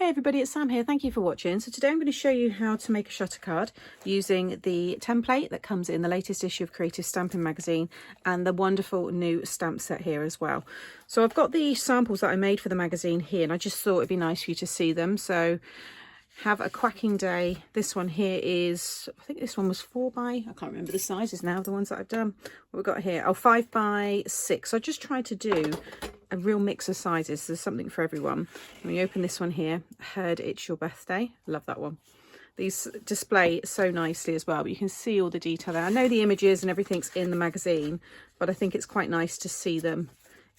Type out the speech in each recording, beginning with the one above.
Hey everybody, it's Sam here. Thank you for watching. So today I'm going to show you how to make a shutter card using the template that comes in the latest issue of Creative Stamping magazine and the wonderful new stamp set here as well. So I've got the samples that I made for the magazine here, and I just thought it'd be nice for you to see them. So have a quacking day. This one here is, I think this one was 4 by, I can't remember the sizes now, the ones that I've done. What we've got here, oh, 5 by 6. So I just tried to do a real mix of sizes. There's something for everyone. When you open this one here, Heard It's Your Birthday. Love that one. These display so nicely as well, but you can see all the detail there. I know the images and everything's in the magazine, but I think it's quite nice to see them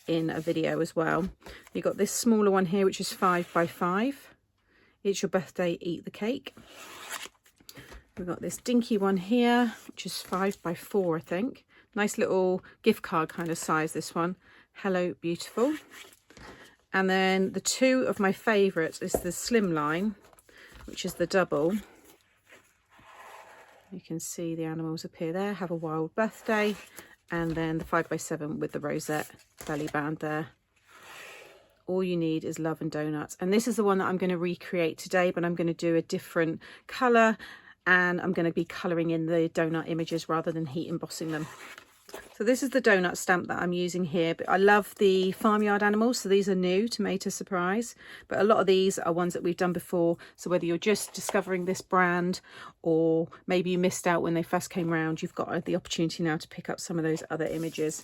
in a video as well. You've got this smaller one here, which is 5 by 5. It's Your Birthday, Eat the Cake. We've got this dinky one here, which is 5 by 4, I think. Nice little gift card kind of size, this one. Hello, Beautiful. And then the two of my favourites is the slimline, which is the double. You can see the animals appear there. Have a Wild Birthday. And then the 5 by 7 with the rosette belly band there. All you need is love and donuts. And this is the one that I'm going to recreate today, but I'm going to do a different colour, and I'm going to be colouring in the donut images rather than heat embossing them. So this is the donut stamp that I'm using here, but I love the farmyard animals, so these are new, Tomato Surprise, but a lot of these are ones that we've done before. So whether you're just discovering this brand or maybe you missed out when they first came around, you've got the opportunity now to pick up some of those other images.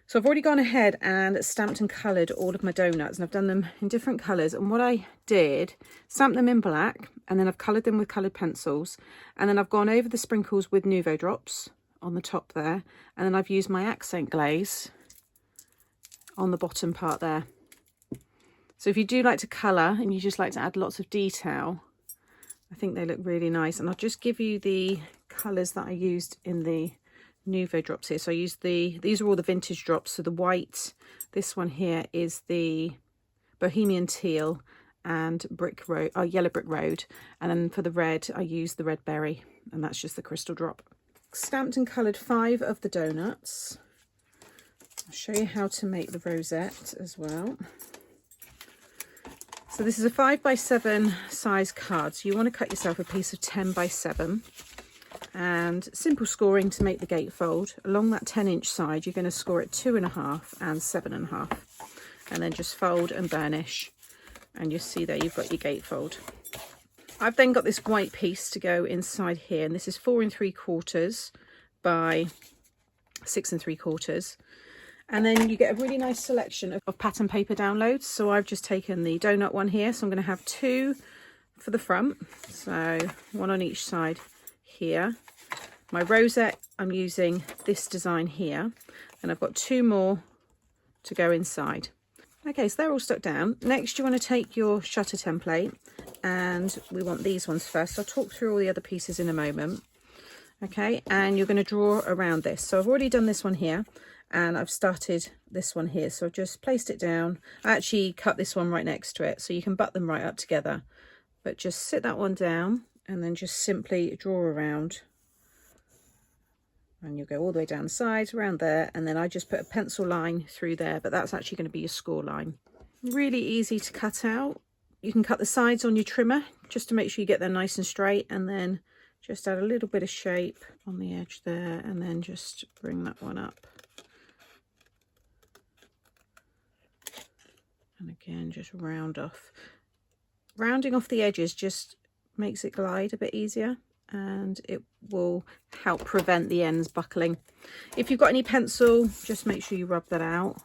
So I've already gone ahead and stamped and coloured all of my donuts, and I've done them in different colours. And what I did, stamped them in black, and then I've coloured them with coloured pencils, and then I've gone over the sprinkles with Nuvo drops on the top there, and then I've used my accent glaze on the bottom part there. So if you do like to colour and you just like to add lots of detail, I think they look really nice. And I'll just give you the colours that I used in the Nuvo drops here. So I used these are all the vintage drops. So the white, this one here is the Bohemian Teal and Yellow Brick Road, and then for the red I used the Red Berry, and that's just the crystal drop. Stamped and coloured 5 of the donuts. I'll show you how to make the rosette as well. So this is a 5 by 7 size card, so you want to cut yourself a piece of 10 by 7. And simple scoring to make the gatefold. Along that 10-inch side, you're going to score it 2.5 and 7.5, and then just fold and burnish, and you'll see there you've got your gatefold. I've then got this white piece to go inside here, and this is 4 3/4 by 6 3/4, and then you get a really nice selection of pattern paper downloads. So I've just taken the donut one here, so I'm going to have 2 for the front, so 1 on each side here. My rosette, I'm using this design here, and I've got 2 more to go inside. Okay, so they're all stuck down. Next, you want to take your shutter template, and we want these ones first. I'll talk through all the other pieces in a moment. Okay, and you're going to draw around this. So I've already done this one here, and I've started this one here. So I've just placed it down. I actually cut this one right next to it, so you can butt them right up together. But just sit that one down, and then just simply draw around, and you'll go all the way down the sides around there, and then I just put a pencil line through there, but that's actually going to be your score line. Really easy to cut out. You can cut the sides on your trimmer just to make sure you get them nice and straight, and then just add a little bit of shape on the edge there, and then just bring that one up, and again just round off. Rounding off the edges just makes it glide a bit easier, and it will help prevent the ends buckling. If you've got any pencil, just make sure you rub that out.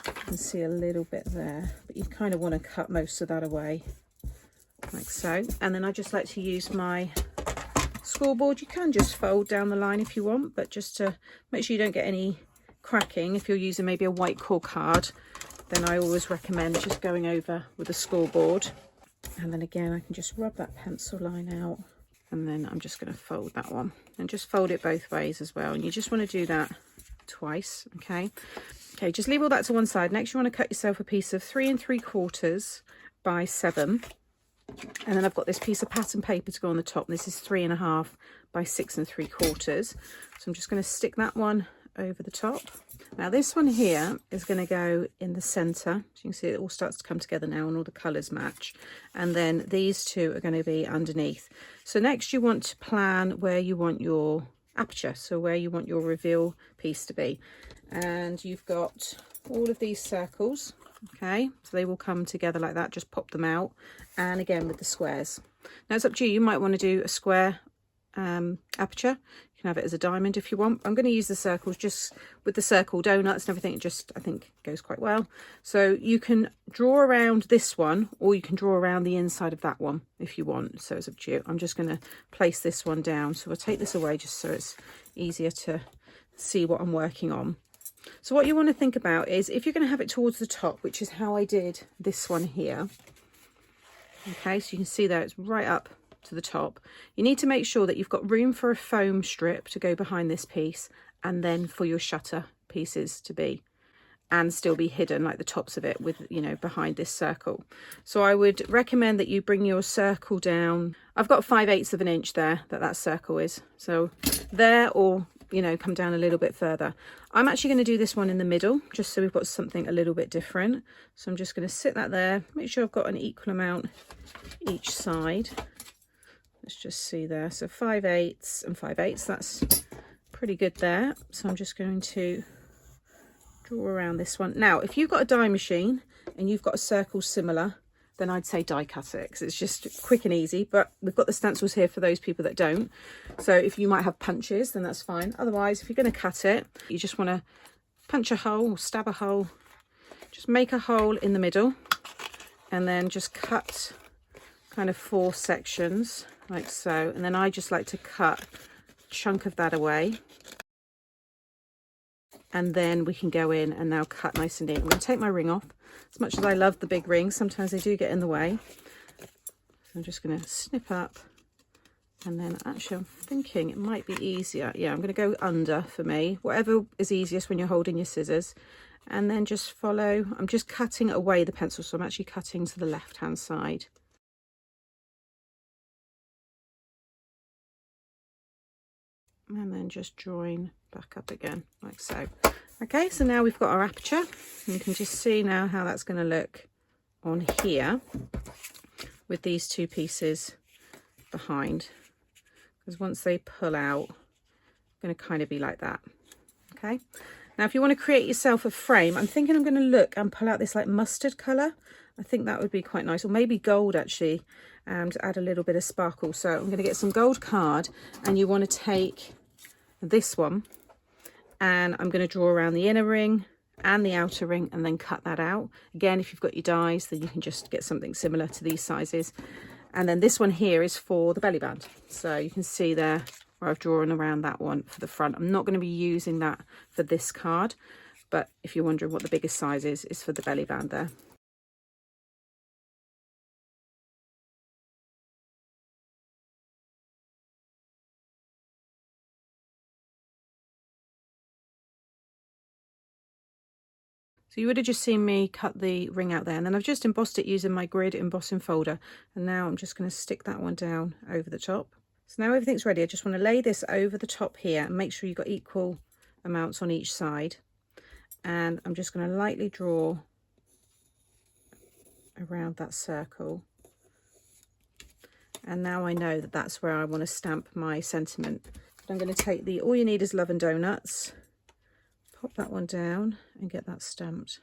You can see a little bit there, but you kind of want to cut most of that away like so. And then I just like to use my scoreboard. You can just fold down the line if you want, but just to make sure you don't get any cracking, if you're using maybe a white core card, then I always recommend just going over with a scoreboard. And then again, I can just rub that pencil line out, and then I'm just going to fold that one, and just fold it both ways as well. And you just want to do that twice. Okay, just leave all that to one side. Next, you want to cut yourself a piece of 3 3/4 by 7, and then I've got this piece of pattern paper to go on the top. This is 3.5 by 6 3/4. So I'm just going to stick that one over the top. Now this one here is going to go in the center. So you can see it all starts to come together now and all the colors match. And then these two are going to be underneath. So next you want to plan where you want your aperture, so where you want your reveal piece to be. And you've got all of these circles, okay, so they will come together like that. Just pop them out, and again with the squares. Now it's up to you. You might want to do a square aperture. You can have it as a diamond if you want. I'm going to use the circles just with the circle donuts and everything. It just, I think, goes quite well. So you can draw around this one, or you can draw around the inside of that one if you want. So it's up to you. I'm just going to place this one down. So I'll take this away just so it's easier to see what I'm working on. So what you want to think about is if you're going to have it towards the top, which is how I did this one here. Okay, so you can see there it's right up to the top. You need to make sure that you've got room for a foam strip to go behind this piece, and then for your shutter pieces to be, and still be hidden like the tops of it with, you know, behind this circle. So I would recommend that you bring your circle down. I've got 5/8 of an inch there that circle is. So there, or, you know, come down a little bit further. I'm actually going to do this one in the middle, just so we've got something a little bit different. So I'm just going to sit that there, make sure I've got an equal amount each side. Let's just see there. So 5/8 and 5/8, that's pretty good there. So I'm just going to draw around this one. Now, if you've got a die machine and you've got a circle similar, then I'd say die cut it, because it's just quick and easy. But we've got the stencils here for those people that don't. So if you might have punches, then that's fine. Otherwise, if you're going to cut it, you just want to punch a hole, stab a hole, just make a hole in the middle, and then just cut kind of 4 sections like so. And then I just like to cut a chunk of that away. And then we can go in and now cut nice and neat. I'm going to take my ring off. As much as I love the big rings, sometimes they do get in the way. So I'm just going to snip up, and then actually I'm thinking it might be easier. Yeah, I'm going to go under for me, whatever is easiest when you're holding your scissors, and then just follow. I'm just cutting away the pencil, so I'm actually cutting to the left hand side. And then just drawing back up again like so. Okay, so now we've got our aperture. You can just see now how that's going to look on here with these 2 pieces behind, because once they pull out, it's going to kind of be like that. Okay, now if you want to create yourself a frame, I'm thinking I'm going to look and pull out this like mustard colour. I think that would be quite nice, or maybe gold actually, to add a little bit of sparkle. So I'm going to get some gold card, and you want to take this one, and I'm going to draw around the inner ring and the outer ring, and then cut that out. Again, if you've got your dies, then you can just get something similar to these sizes. And then this one here is for the belly band. So you can see there where I've drawn around that one for the front. I'm not going to be using that for this card, but if you're wondering what the biggest size is for the belly band there. So you would have just seen me cut the ring out there, and then I've just embossed it using my grid embossing folder. And now I'm just going to stick that one down over the top. So now everything's ready. I just want to lay this over the top here and make sure you've got equal amounts on each side. And I'm just going to lightly draw around that circle. And now I know that that's where I want to stamp my sentiment. But I'm going to take the All You Need Is Love and Donuts, pop that one down and get that stamped.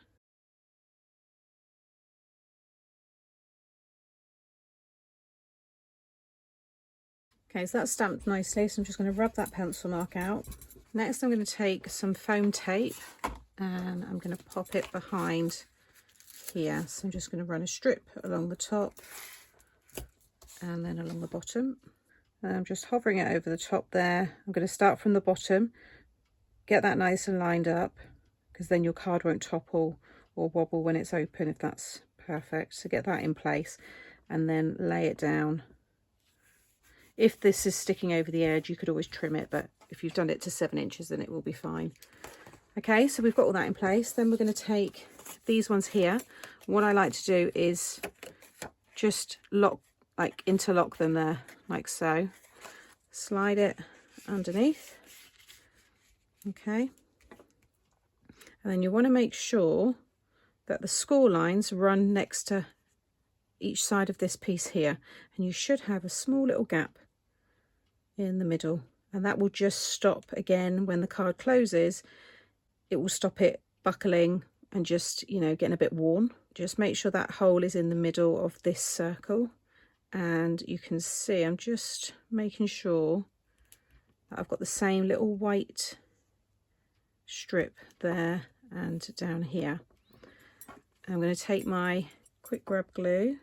Okay, so that's stamped nicely, so I'm just going to rub that pencil mark out. Next I'm going to take some foam tape and I'm going to pop it behind here. So I'm just going to run a strip along the top and then along the bottom. And I'm just hovering it over the top there. I'm going to start from the bottom, get that nice and lined up, because then your card won't topple or wobble when it's open, if that's perfect. So get that in place and then lay it down. If this is sticking over the edge, you could always trim it, but if you've done it to 7 inches, then it will be fine. Okay, so we've got all that in place. Then we're going to take these ones here. What I like to do is just interlock them there, like so. Slide it underneath. Okay, And then you want to make sure that the score lines run next to each side of this piece here, and you should have a small little gap in the middle, and that will just stop again when the card closes. It will stop it buckling and just, you know, getting a bit worn. Just make sure that hole is in the middle of this circle, and you can see I'm just making sure that I've got the same little white strip there and down here. I'm going to take my quick grab glue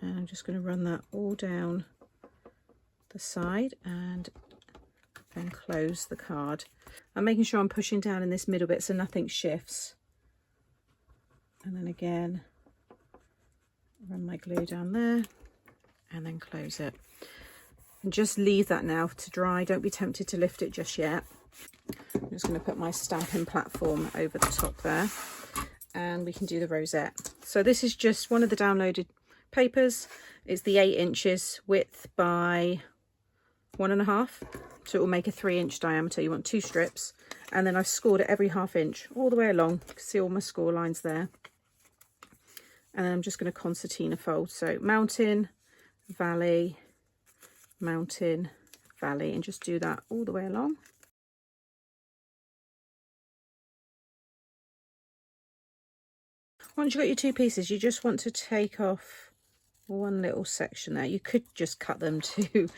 and I'm just going to run that all down the side and then close the card. I'm making sure I'm pushing down in this middle bit so nothing shifts. And then again, run my glue down there and then close it. And just leave that now to dry. Don't be tempted to lift it just yet. I'm just going to put my stamping platform over the top there, and we can do the rosette. So this is just one of the downloaded papers. It's the 8 inches width by 1.5, so it will make a 3-inch diameter. You want 2 strips, and then I've scored it every 1/2 inch all the way along. You can see all my score lines there. And then I'm just going to concertina fold. So mountain, valley, mountain, valley, and just do that all the way along. Once you've got your 2 pieces, you just want to take off one little section there. You could just cut them to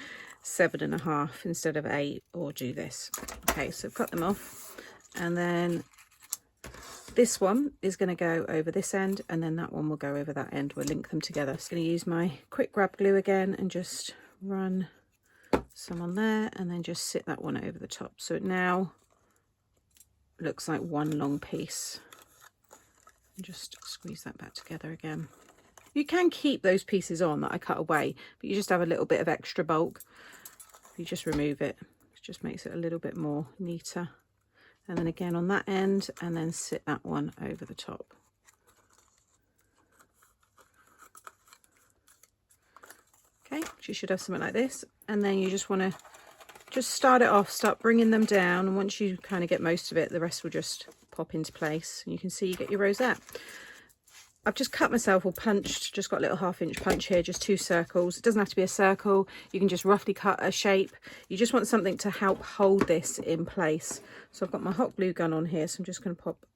7.5 instead of 8, or do this. Okay, so cut them off, and then this one is going to go over this end, and then that one will go over that end. We'll link them together. So I'm going to use my quick grab glue again and just run some on there, and then just sit that one over the top. So it now looks like one long piece. And just squeeze that back together again. You can keep those pieces on that I cut away, but you just have a little bit of extra bulk. You just remove it. It just makes it a little bit more neater. And then again on that end, and then sit that one over the top. Okay, so you should have something like this. And then you just want to just start it off, start bringing them down, and once you kind of get most of it, the rest will just pop into place, and you can see you get your rosette. I've just cut myself, or punched, just got a little 1/2 inch punch here, just 2 circles. It doesn't have to be a circle, you can just roughly cut a shape. You just want something to help hold this in place. So I've got my hot glue gun on here, so I'm just going to pop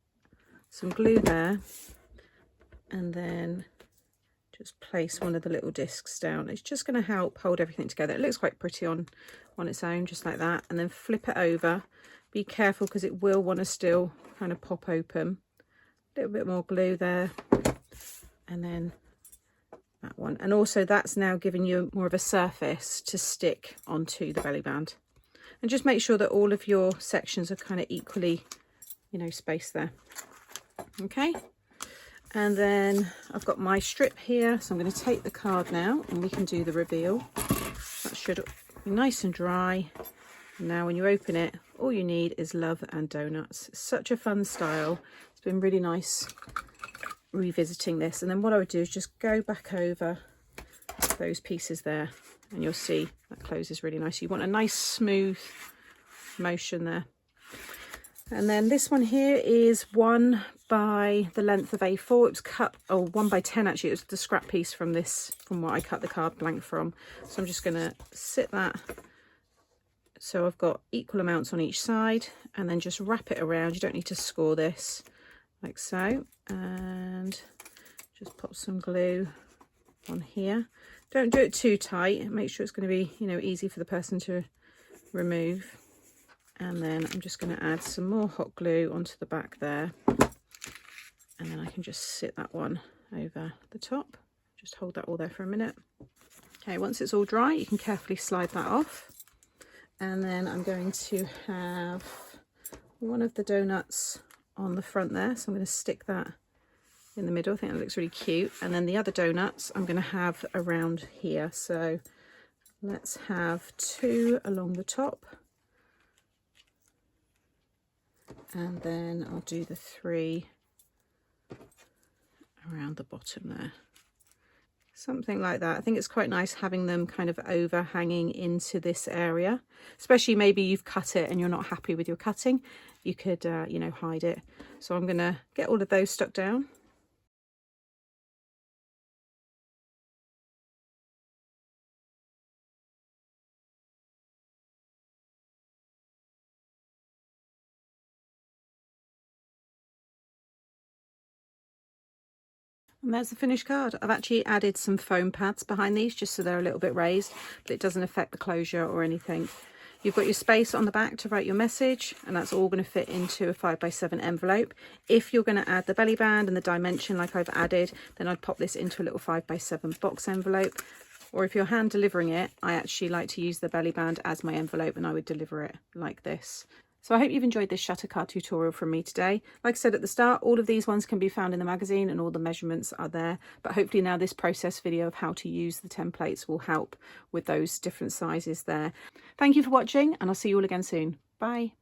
some glue there, and then just place one of the little discs down. It's just going to help hold everything together. It looks quite pretty on its own, just like that. And then flip it over. Be careful because it will want to still kind of pop open. A little bit more glue there, and then that one. And also that's now giving you more of a surface to stick onto the belly band. And just make sure that all of your sections are kind of equally, you know, spaced there. Okay. And then I've got my strip here, so I'm going to take the card now and we can do the reveal. That should be nice and dry. Now when you open it, all you need is love and donuts. Such a fun style. It's been really nice revisiting this. And then what I would do is just go back over those pieces there, and you'll see that closes really nice. You want a nice smooth motion there. And then this one here is 1 by the length of A4. It was cut, oh, 1 by 10 actually. It was the scrap piece from what I cut the card blank from. So I'm just going to sit that. So I've got equal amounts on each side, and then just wrap it around. You don't need to score this, like so. And just pop some glue on here. Don't do it too tight. Make sure it's going to be, you know, easy for the person to remove. And then I'm just going to add some more hot glue onto the back there. And then I can just sit that one over the top. Just hold that all there for a minute. Okay, once it's all dry, you can carefully slide that off. And then I'm going to have one of the donuts on the front there. So I'm going to stick that in the middle. I think that looks really cute. And then the other donuts I'm going to have around here. So let's have 2 along the top. And then I'll do the 3 around the bottom there. Something like that. I think it's quite nice having them kind of overhanging into this area, especially maybe you've cut it and you're not happy with your cutting. You could, you know, hide it. So I'm going to get all of those stuck down. And there's the finished card. I've actually added some foam pads behind these just so they're a little bit raised, but it doesn't affect the closure or anything. You've got your space on the back to write your message, and that's all going to fit into a 5x7 envelope. If you're going to add the belly band and the dimension like I've added, then I'd pop this into a little 5x7 box envelope. Or if you're hand delivering it, I actually like to use the belly band as my envelope, and I would deliver it like this. So I hope you've enjoyed this shutter card tutorial from me today. Like I said at the start, all of these ones can be found in the magazine and all the measurements are there. But hopefully now this process video of how to use the templates will help with those different sizes there. Thank you for watching, and I'll see you all again soon. Bye.